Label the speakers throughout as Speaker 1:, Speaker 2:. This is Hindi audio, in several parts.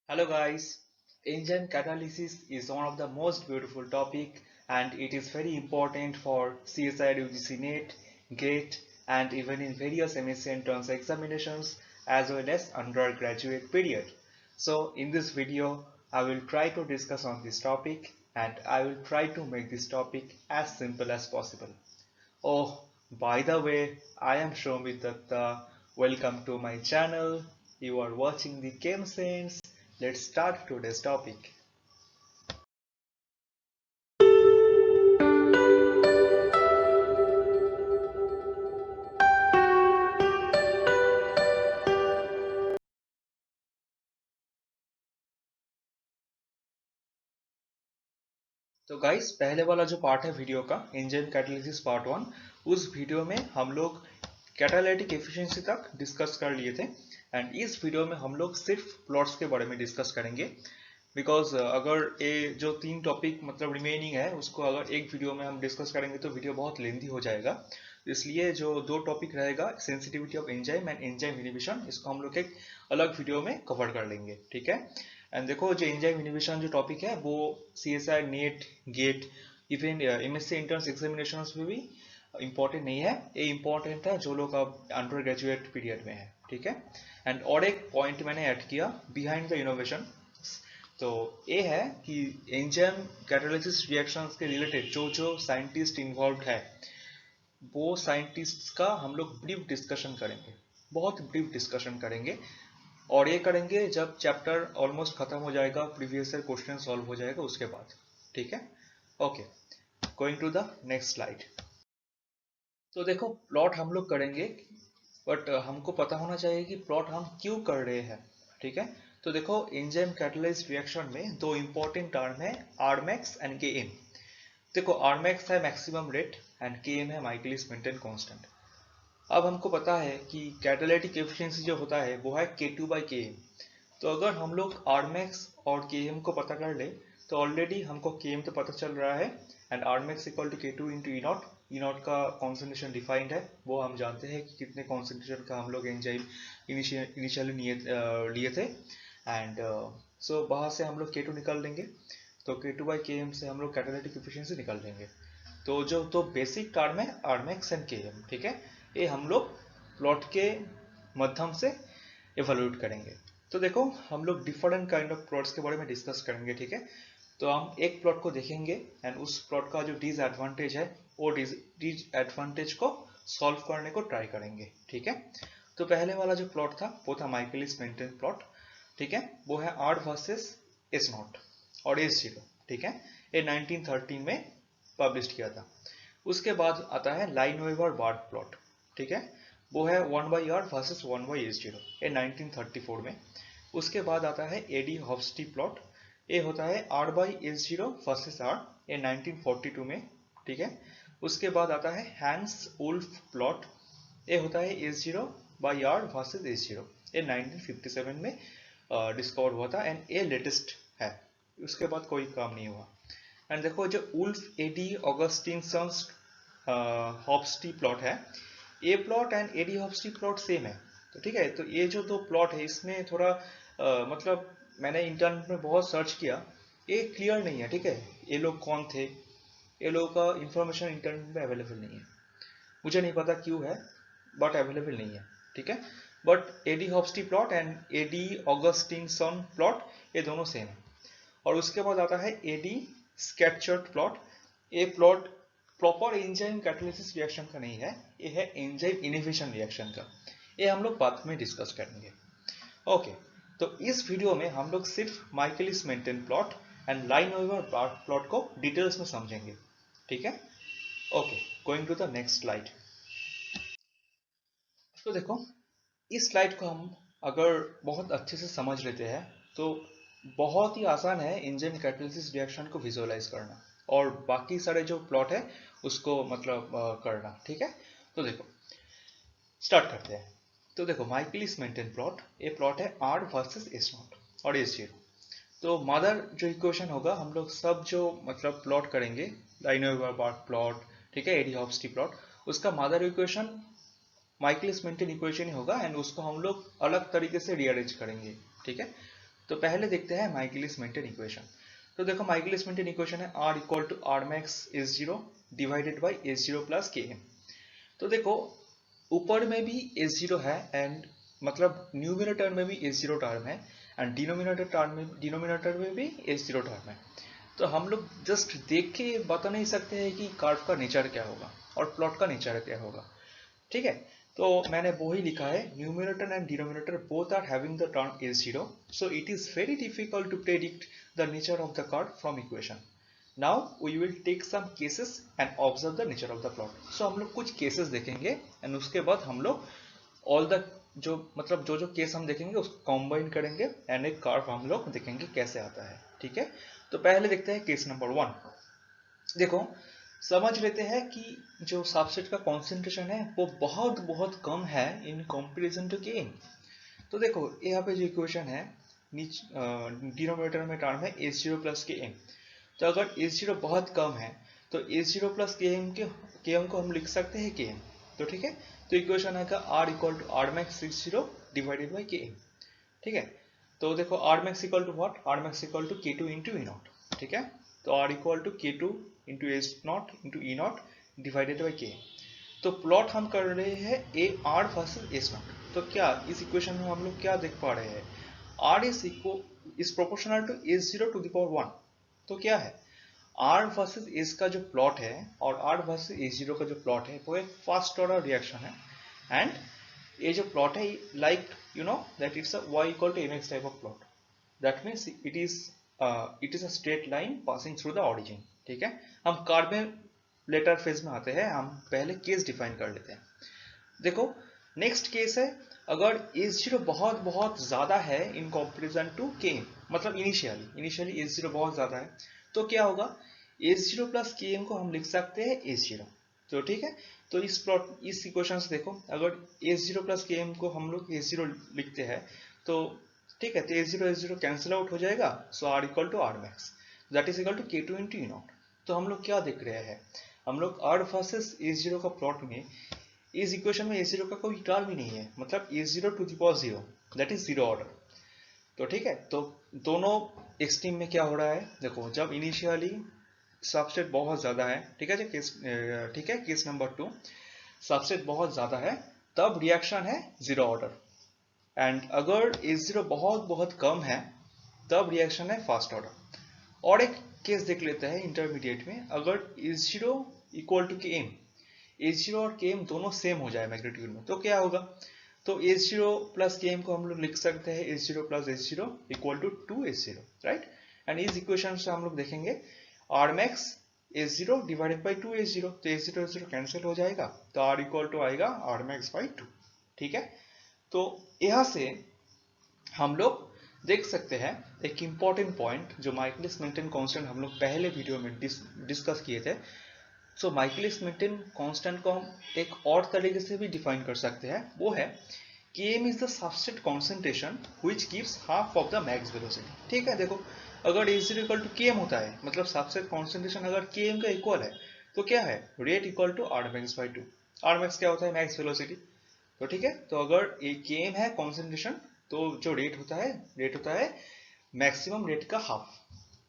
Speaker 1: Hello guys, enzyme catalysis is one of the most beautiful topic and it is very important for CSIR UGC NET, GATE and even in various MSc entrance examinations as well as undergraduate period. So in this video I will try to discuss on this topic and I will try to make this topic as simple as possible. Oh, by the way, I am Shomit Datta. Welcome to my channel. You are watching the Chem Sense. Let's start today's topic. तो गाइस पहले वाला जो पार्ट है वीडियो का एंजाइम कैटालिसिस पार्ट वन, उस वीडियो में हम लोग कैटालिटिक एफिशिएंसी तक डिस्कस कर लिए थे एंड इस वीडियो में हम लोग सिर्फ प्लॉट्स के बारे में डिस्कस करेंगे बिकॉज अगर ये जो तीन टॉपिक मतलब रिमेनिंग है उसको अगर एक वीडियो में हम डिस्कस करेंगे तो वीडियो बहुत लेंथी हो जाएगा। इसलिए जो दो टॉपिक रहेगा sensitivity of enzyme and enzyme inhibition, इसको हम लोग एक अलग वीडियो में कवर कर लेंगे, ठीक है। एंड देखो जो एंजाइम इनहिबिशन जो टॉपिक है वो CSI net get even MSc entrance examination में भी इम्पोर्टेंट नहीं है, ये इम्पोर्टेंट है जो लोग अब अंडर ग्रेजुएट पीरियड में है, ठीक है। एंड और एक पॉइंट मैंने ऐड किया बिहाइंड द इनोवेशन, तो ये है कि एंजाइम कैटालिसिस रिएक्शंस के रिलेटेड जो जो साइंटिस्ट इन्वॉल्व है वो साइंटिस्ट्स का हम लोग ब्रीफ डिस्कशन करेंगे, बहुत ब्रीफ डिस्कशन करेंगे और ये करेंगे जब चैप्टर ऑलमोस्ट खत्म हो जाएगा, प्रीवियस ईयर क्वेश्चन सॉल्व हो जाएगा उसके बाद, ठीक है। Okay, going to the next slide. तो देखो प्लॉट हम लोग करेंगे बट हमको पता होना चाहिए कि प्लॉट हम क्यों कर रहे हैं, ठीक है। तो देखो एंजाइम कैटालाइज्ड रिएक्शन में दो इंपॉर्टेंट टर्म है, आरमैक्स एंड Km। देखो आरमैक्स है मैक्सिमम रेट एंड Km है माइकलिस मेंटेन कांस्टेंट। अब हमको पता है कि कैटालिटिक एफिशिएंसी जो होता है वो है K2/Km। तो अगर हम लोग आरमैक्स और Km को पता कर ले तो ऑलरेडी हमको Km तो पता चल रहा है and R max equal to K2 into E naught. E naught का कॉन्सेंट्रेशन डिफाइंड है, वो हम जानते हैं कि कितने कॉन्सेंट्रेशन का हम लोग एंजाइम इनिशियली लिए थे एंड सो वहाँ से हम लोग K2 निकाल लेंगे, तो K2/Km से हम लोग कैटालिटिक एफिशिएंसी निकाल लेंगे। तो जो तो बेसिक टर्म है आरमैक्स एंड Km, ठीक है, ये हम लोग प्लॉट के माध्यम से इवेलुएट करेंगे। तो देखो हम लोग डिफरेंट काइंड ऑफ प्लॉट्स के बारे में डिस्कस करेंगे, ठीक है। तो हम एक प्लॉट को देखेंगे एंड उस प्लॉट का जो डिसएडवांटेज है वो डिसएडवांटेज को सॉल्व करने को ट्राई करेंगे, ठीक है। तो पहले वाला जो प्लॉट था वो था माइकलिस मेंटेन प्लॉट, ठीक है। वो है R वर्सेस S0 और S0, ठीक है। ये 1913 में पब्लिश किया था। उसके बाद आता है लाइनवीवर बार्ट प्लॉट, ठीक है। वो है 1/R वर्सेस 1/S0, ये 1934 में। उसके बाद आता है एडी हॉफ्स्टी प्लॉट, ये होता है R/S0 वर्सेस R, ये 1942 में, ठीक है। उसके बाद आता है हैंस वुल्फ प्लॉट, ये होता है S0/R वर्सेस S0, ये 1957 में डिस्कवर हुआ था एंड ये लेटेस्ट है, उसके बाद कोई काम नहीं हुआ। एंड देखो जो Wolf Eadie Augustinsson's Hofstee plot है, a plot and Eadie Hofstee plot same है, तो ठीक है। तो ये जो दो प्लॉट है इसमें थोड़ा मतलब मैंने इंटरनेट में बहुत सर्च किया, ये क्लियर नहीं है, ठीक है। ये लोग कौन थे, ये लोगों का इंफॉर्मेशन इंटरनेट में अवेलेबल नहीं है, मुझे नहीं पता क्यों है बट अवेलेबल नहीं है, ठीक है। But Eadie Hofstee plot and Eadie Augustinsson plot ये दोनों सेम है। और उसके बाद आता है एडी स्केटचर्ड प्लॉट, ये plot proper enzyme catalysis reaction का नहीं है, ये है एंजाइम इनहिबिशन रिएक्शन का, ये हम लोग बाद में डिस्कस करेंगे। ओके, तो इस वीडियो में हम लोग सिर्फ Michaelis Menten plot and Lineweaver plot को डिटेल्स में समझेंगे, ठीक है। Okay, going to the next slide. तो देखो इस स्लाइड को हम अगर बहुत अच्छे से समझ लेते हैं तो बहुत ही आसान है एंजाइम कैटालिसिस रिएक्शन को विजुअलाइज करना और बाकी सारे जो प्लॉट है उसको मतलब करना, ठीक है। तो देखो स्टार्ट करते हैं। तो देखो माइकलिस मेंटेन प्लॉट, ये प्लॉट है R वर्सेस S0 और S0। तो मदर जो इक्वेशन होगा हम लोग सब जो मतलब प्लॉट करेंगे लाइनोवर बार्ट प्लॉट, ठीक है, एडी हॉफ्स्टी प्लॉट, उसका mother equation Michaelis Menten equation ही होगा एंड उसको हम लोग अलग तरीके से रीअरेंज करेंगे, ठीक है। तो पहले देखते हैं माइकलिस मेंटेन इक्वेशन। तो देखो माइकलिस मेंटेन इक्वेशन है R equal to are max S zero divided by S zero plus K M. तो देखो ऊपर में भी एस जीरो है एंड मतलब न्यूमिनेटर में भी एस जीरो टर्म है एंड डिनोमिनेटर में भी एस जीरो टर्म है। तो हम लोग जस्ट देख के बता नहीं सकते हैं कि कर्व का नेचर क्या होगा और प्लॉट का नेचर क्या होगा। ठीक है, तो मैंने वो ही लिखा है, numerator and denominator both are having the term s zero, so it is very difficult to predict the nature of the curve from equation. Now we will take some cases and observe the nature of the plot. So हम लोग कुछ केसेस देखेंगे एंड उसके बाद हम लोग ऑल द जो मतलब जो केस हम देखेंगे उसको कॉम्बाइन करेंगे एंड एक कर्व हम लोग देखेंगे कैसे आता है। ठीक है, तो पहले देखते हैं केस नंबर 1। देखो समझ लेते हैं कि जो सबसेट का कॉन्सेंट्रेशन है वो बहुत बहुत कम है इन कंपैरिजन टू के। तो देखो यहाँ पे जो इक्वेशन है डिनोमिनेटर में टर्म है S zero plus K M. तो अगर एस जीरो बहुत कम है तो S zero plus K M को हम लिख सकते हैं के एम। तो ठीक है, तो इक्वेशन है R equal to are max six zero divided by K M. ठीक है, तो देखो R max equal to what, R max equal to के टू इंटू ई नॉट। ठीक है, तो आर इक्वल टू के two into S naught into E naught divided by K. तो प्लॉट हम कर रहे हैं a R versus S naught. तो क्या इस इक्वेशन में हम लोग क्या देख पा रहे हैं, R is proportional to S zero to the power one. तो क्या है, आर वर्सेस एस का जो प्लॉट है और आर वर्सेस एस जीरो का जो प्लॉट है वो एक फर्स्ट ऑर्डर रिएक्शन है एंड ये जो प्लॉट है like you know that it's a y equal to mx type of plot. That means it is a straight line passing through the origin. ठीक है, हम कर्व में लेटर फेज में आते हैं, हम पहले केस डिफाइन कर लेते हैं। देखो नेक्स्ट केस है, अगर एस जीरो बहुत बहुत ज्यादा है इन कंपेरिजन टू के, मतलब इनिशियली एस जीरो बहुत ज्यादा है, तो क्या होगा, S zero plus K M को हम लिख सकते हैं एस जीरो। तो ठीक है, तो इस इक्वेशन से देखो अगर S zero plus K M को हम लोग एस जीरो लिखते हैं तो ठीक है, तो एस जीरो कैंसिल आउट हो जाएगा। So r equal to are max that is equal to के टू इंटू ई नॉट। तो हम लोग क्या देख रहे हैं, हम लोग आर वर्सेस एस जीरो का प्लॉट में इस इक्वेशन में एस जीरो का कोई टर्म ही नहीं है, मतलब S zero to the power zero that is zero order. तो ठीक है, तो दोनों एक्सट्रीम में क्या हो रहा है, देखो जब इनिशियली सबसेट बहुत ज्यादा है, ठीक है ठीक है, केस नंबर 2 सबसेट बहुत ज्यादा है तब रिएक्शन है जीरो ऑर्डर एंड अगर एस जीरो बहुत बहुत कम है तब रिएक्शन है फास्ट ऑर्डर। और एक केस देख लेते हैं इंटरमीडिएट में, अगर एस जीरो इक्वल टू के एम, एस जीरो और के एम दोनों सेम हो जाए मैग्नीट्यूड में, तो क्या होगा, तो S zero plus K M को हम लोग लिख सकते हैं S zero plus S zero equal to two S zero, right. And इस इक्वेशन से हम लोग देखेंगे R max S zero divided by two S zero, तो एस जीरो कैंसिल हो जाएगा, तो आर इक्वल टू आएगा आर मैक्स बाई टू। ठीक है, तो यहाँ से हम लोग देख सकते हैं एक इंपॉर्टेंट पॉइंट जो माइकलिस मेंटेन कांस्टेंट हम लोग पहले वीडियो में डिस्कस किए थे। सो माइकलिस मेंटेन कांस्टेंट को हम एक और तरीके से भी डिफाइन कर सकते हैं, वो है Km is the substrate concentration which gives half of the max velocity. ठीक है, देखो अगर A zero equal to Km होता है, मतलब सबसेट कॉन्सेंट्रेशन अगर Km का इक्वल है, तो क्या है, rate equal to are max by two. Are max क्या होता है, मैक्स वेलोसिटी। तो ठीक है, तो अगर Km है कॉन्सेंट्रेशन, तो जो रेट होता है मैक्सिमम रेट का हाफ।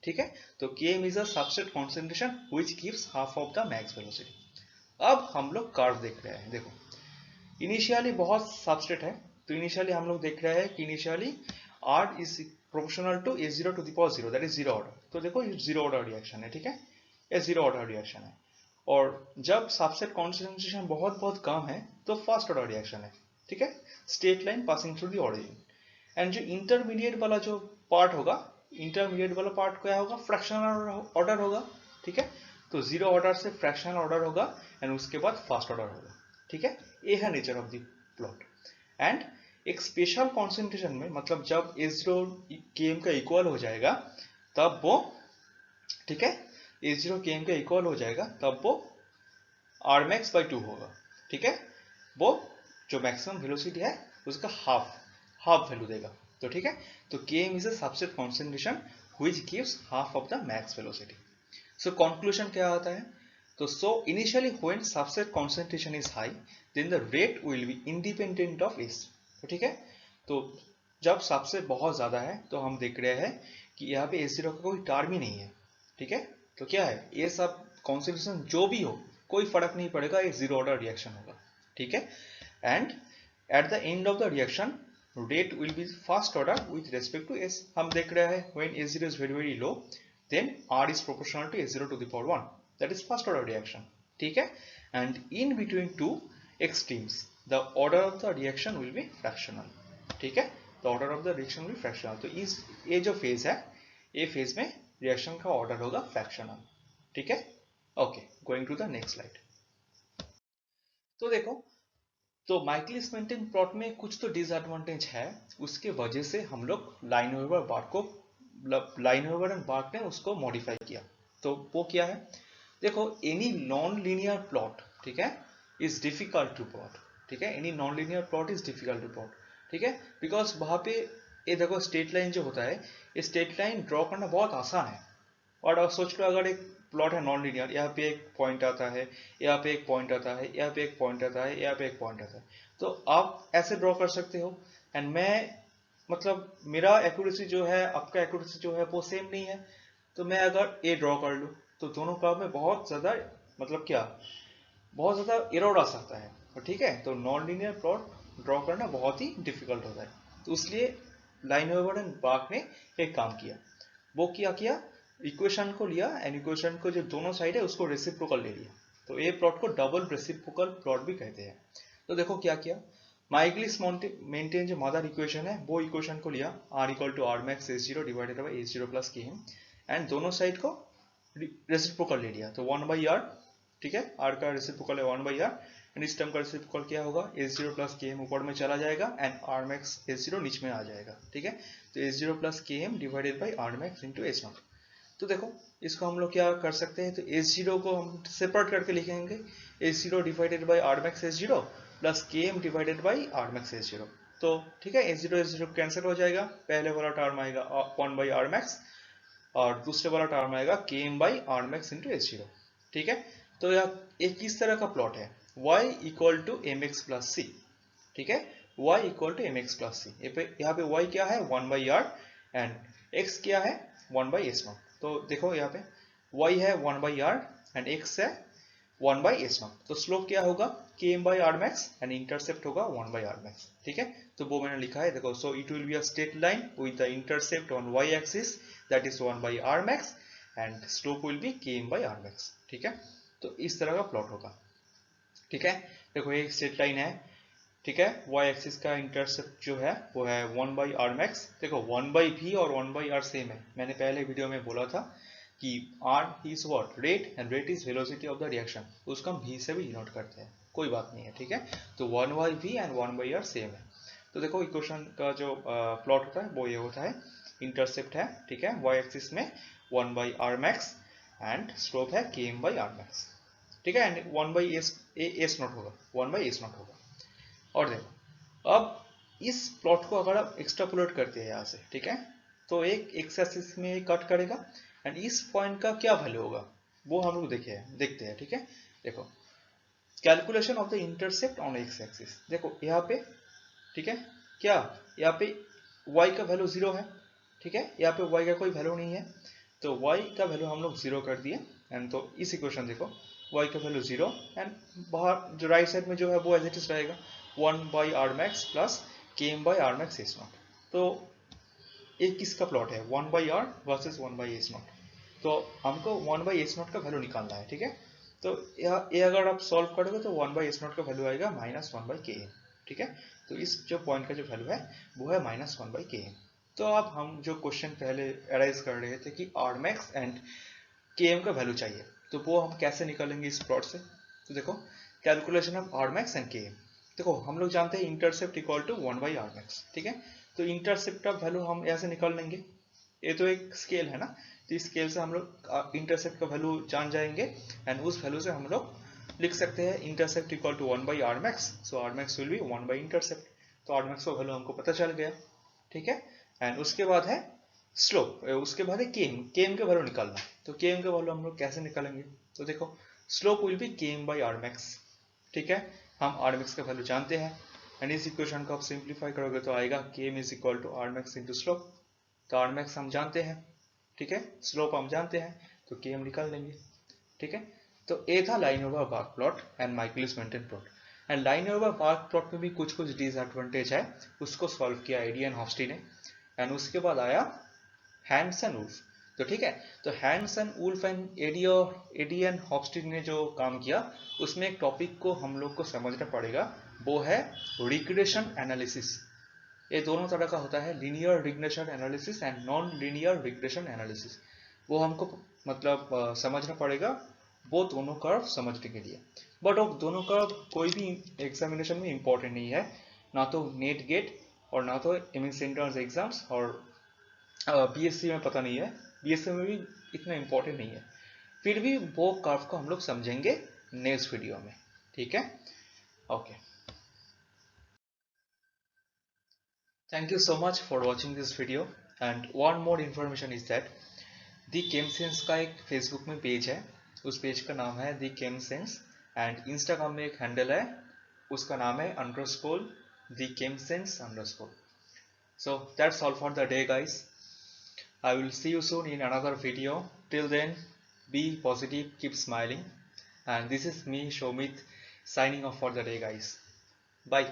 Speaker 1: ठीक है, तो Km is a substrate concentration which gives half of the max velocity. अब हम लोग कर्व देख रहे हैं, देखो इनिशियली बहुत सबस्ट्रेट है, तो इनिशियली हम लोग देख रहे हैं कि initially R is proportional to A zero to the power zero that is zero order. तो देखो ये जीरो ऑर्डर रिएक्शन है, ठीक है, ये जीरो ऑर्डर रिएक्शन है। और जब सबसेट कॉन्सेंट्रेशन बहुत बहुत कम है तो फर्स्ट ऑर्डर रिएक्शन है, ठीक है, straight line passing through the origin. And जो इंटरमीडिएट वाला जो पार्ट होगा, इंटरमीडिएट वाला पार्ट क्या होगा, फ्रैक्शनल ऑर्डर होगा। ठीक है, तो जीरो ऑर्डर से फ्रैक्शनल ऑर्डर होगा एंड उसके बाद फर्स्ट ऑर्डर होगा। ठीक है, ये है nature of the plot. And एक स्पेशल कॉन्सेंट्रेशन में, मतलब जब एस जीरो के एम का इक्वल हो जाएगा तब वो, ठीक है, एस जीरो के एम का इक्वल हो जाएगा तब वो आर मैक्स बाई टू होगा। ठीक है, वो जो मैक्सिमम वेलोसिटी है उसका हाफ वैल्यू देगा। तो ठीक है, तो K M is a substrate concentration which gives half of the max velocity. So conclusion क्या आता है, तो so initially when substrate concentration is high then the rate will be independent of S। तो ठीक है, तो जब सबसे बहुत ज्यादा है तो हम देख रहे हैं कि यहाँ पे A0 का कोई टर्म ही नहीं है, ठीक है। तो क्या है, ये सब कॉन्सेंट्रेशन जो भी हो कोई फर्क नहीं पड़ेगा, ये जीरो ऑर्डर रिएक्शन होगा, ठीक है। And at the end of the reaction rate will be first order with respect to S. हम देख रहे हैं when A0 is very low then R is proportional to A0 to the power 1, that is first order reaction, ठीक है। and in between two extremes the order of the reaction will be fractional, ठीक है। the order of the reaction will be fractional, तो इस ये जो फेज है, ये फेज में रिएक्शन का ऑर्डर होगा फ्रैक्शनल, ठीक है। Okay, going to the next slide. तो देखो, तो माइकलिस मेंटेन प्लॉट में कुछ तो डिसएडवांटेज है, उसके वजह से हम लोग लाइनवेवर एंड बार्क ने उसको मॉडिफाई किया। तो वो क्या है, देखो एनी नॉन लीनियर प्लॉट, ठीक है, इज डिफिकल्ट टू प्लॉट, ठीक है। Any non linear plot is difficult to plot, ठीक है, बिकॉज वहां पे ये देखो स्ट्रेट लाइन जो होता है, ये स्ट्रेट लाइन ड्रॉ करना बहुत आसान है। और अब सोच लो अगर एक प्लॉट है नॉन लीनियर, यहाँ पे एक पॉइंट आता है, यहाँ पे एक पॉइंट आता है, यहाँ पे एक पॉइंट आता है, यहाँ पे एक पॉइंट आता है, तो आप ऐसे ड्रॉ कर सकते हो। एंड मैं मतलब मेरा एक्यूरेसी जो है, आपका एक्यूरेसी जो है वो सेम नहीं है, तो मैं अगर ए ड्रॉ कर लूँ तो दोनों कर्व में बहुत ज्यादा मतलब क्या, बहुत ज्यादा एरर आ सकता है, तो ठीक है। तो नॉन लीनियर प्लॉट ड्रॉ करना बहुत ही डिफिकल्ट होता है, तो इसलिए लाइनवेवर एंड बार्क ने एक काम किया, वो क्या किया, इक्वेशन को लिया एंड इक्वेशन को जो दोनों साइड है उसको रेसिप्रोकल ले लिया, तो ये प्लॉट को डबल रेसिप्रोकल प्लॉट भी कहते हैं। तो देखो क्या किया, माइकलिस मेंटेन जो मदर इक्वेशन है वो इक्वेशन को लिया, r equal to are max S0 divided by S0 plus K and दोनों साइड को रेसिप्रोकल ले लिया, तो 1/r, ठीक है, r का रेसिप्रोकल है 1/r, एंड इस टर्म का रेसिप्रोकल क्या होगा, S0 प्लस के ऊपर में चला जाएगा एंड r मैक्स S0 नीचे में आ जाएगा, ठीक है। तो S0 प्लस के divided by r max into S0। तो देखो इसको हम लोग क्या कर सकते हैं, तो S0 को हम सेपरेट करके लिखेंगे, S0 divided by r max S0 plus km divided by r max S0। तो ठीक है, S0 S0 कैंसिल हो जाएगा, पहले वाला टर्म आएगा 1/r मैक्स और दूसरे वाला टर्म आएगा km by r max into S0, ठीक है। तो ये किस तरह का प्लॉट है, y equal to mx plus c, ठीक है, y equal to mx plus c, यहाँ पे y क्या है 1/r एंड x क्या है 1/s0। तो देखो यहाँ पे y है 1/r एंड x है 1/s0, तो स्लोप क्या होगा km/r max एंड इंटरसेप्ट होगा 1/r max, ठीक है। तो वो मैंने लिखा है, देखो, so it will be a straight line with the intercept on y axis that is 1/r max and slope will be km/r max, ठीक है। तो इस तरह का प्लॉट होगा, ठीक है। देखो ये एक स्ट्रेट लाइन है, ठीक है, y एक्सिस का इंटरसेप्ट जो है वो है 1/r max। देखो 1/v और 1/r सेम है, मैंने पहले वीडियो में बोला था कि r is what, rate and rate is velocity of the reaction, उसको हम v से भी डिनोट करते हैं, कोई बात नहीं है, ठीक है। तो 1/v एंड 1/r सेम है। तो देखो इक्वेशन का जो प्लॉट होता है वो ये होता है, इंटरसेप्ट है, ठीक है, y एक्सिस में 1/r max एंड स्लोप है km/r max, ठीक है, एंड 1/s0 होगा, 1/s0 होगा। और देखो अब इस प्लॉट को अगर आप एक्सट्रापोलेट करते हैं यहाँ से, ठीक है, तो एक एक्स एक्सिस में कट करेगा एंड इस पॉइंट का क्या वैल्यू होगा वो हम लोग देखते हैं, ठीक है। देखो calculation of the intercept on x axis, देखो यहाँ पे, ठीक है, क्या यहाँ पे y का वैल्यू 0 है, ठीक है, यहाँ पे y का कोई वैल्यू नहीं है, तो y का वैल्यू हम लोग 0 कर दिए एंड तो इस इक्वेशन देखो y का वैल्यू 0 एंड बाहर जो राइट साइड में जो है वो एज इट इज रहेगा 1/r max plus km/r max S0। तो ये किसका प्लॉट है, 1/r वर्सेस 1/s0, तो हमको 1/s0 का वैल्यू निकालना है, ठीक है। तो ये अगर आप सॉल्व करोगे तो 1/s0 का वैल्यू आएगा -1/km, ठीक है। तो इस जो पॉइंट का जो वैल्यू है वो है -1/km। तो अब हम जो क्वेश्चन पहले अराइज कर रहे थे कि r max एंड km का वैल्यू चाहिए, तो वो हम कैसे निकालेंगे इस प्लॉट से। तो देखो calculation of r max and km, देखो हम लोग जानते हैं intercept equal to 1/r max, ठीक है। तो इंटरसेप्ट का वैल्यू हम ऐसे निकाल लेंगे, ये तो एक स्केल है ना, तो इस स्केल से हम लोग इंटरसेप्ट का वैल्यू जान जाएंगे एंड उस वैल्यू से हम लोग लिख सकते हैं intercept equal to 1/r max, so r max will be 1/इंटरसेप्ट, तो r max का वैल्यू हमको पता चल गया, ठीक है। एंड उसके बाद है स्लोप, उसके बाद है km का वैल्यू निकालना, तो km का वैल्यू हम लोग कैसे निकालेंगे, तो देखो slope will be km/r max, ठीक है, हम r max का वैल्यू जानते हैं, एंड इस इक्वेशन को आप सिंप्लीफाई करोगे तो आएगा km is equal to are max into slope. तो आर मैक्स हम जानते हैं, ठीक है, स्लोप हम जानते हैं, तो km निकाल लेंगे, ठीक है। तो ए था Lineweaver Burk plot and Michaelis Menten plot. And Lineweaver Burk plot में भी कुछ कुछ डिसएडवांटेज है, उसको सॉल्व किया एडी एंड हॉफ्स्टी ने। एंड उसके बाद आया हैंड्स एंड वुल्फ। तो ठीक है, तो Hanes and Woolf and Eadie and Hofstee ने जो काम किया उसमें एक टॉपिक को हम लोग को समझना पड़ेगा, वो है रिग्रेशन एनालिसिस। ये दोनों तरह का होता है, linear regression analysis and non linear regression analysis. वो हमको मतलब समझना पड़ेगा वो दोनों कर्व समझने के लिए। बट वो दोनों कर्व कोई भी एग्जामिनेशन में इंपॉर्टेंट नहीं है, ना तो नेट गेट और ना तो एमएस एंट्रेंस एग्जाम्स, और बीएससी में पता नहीं है, बीएससी में भी इतना इंपॉर्टेंट नहीं है। फिर भी वो कर्व को हम लोग समझेंगे नेक्स्ट वीडियो में, ठीक है। Okay, thank you so much for watching this video. And one more information is that the came sense का एक फेसबुक में पेज है, उस पेज का नाम है दी केम सेंस। एंड इंस्टाग्राम में एक हैंडल है, उसका नाम है underscore the came sense underscore. So that's all for the day, guys. I will see you soon in another video. Till then, be positive, keep smiling. And this is me, Shomit, signing off for the day, guys. Bye.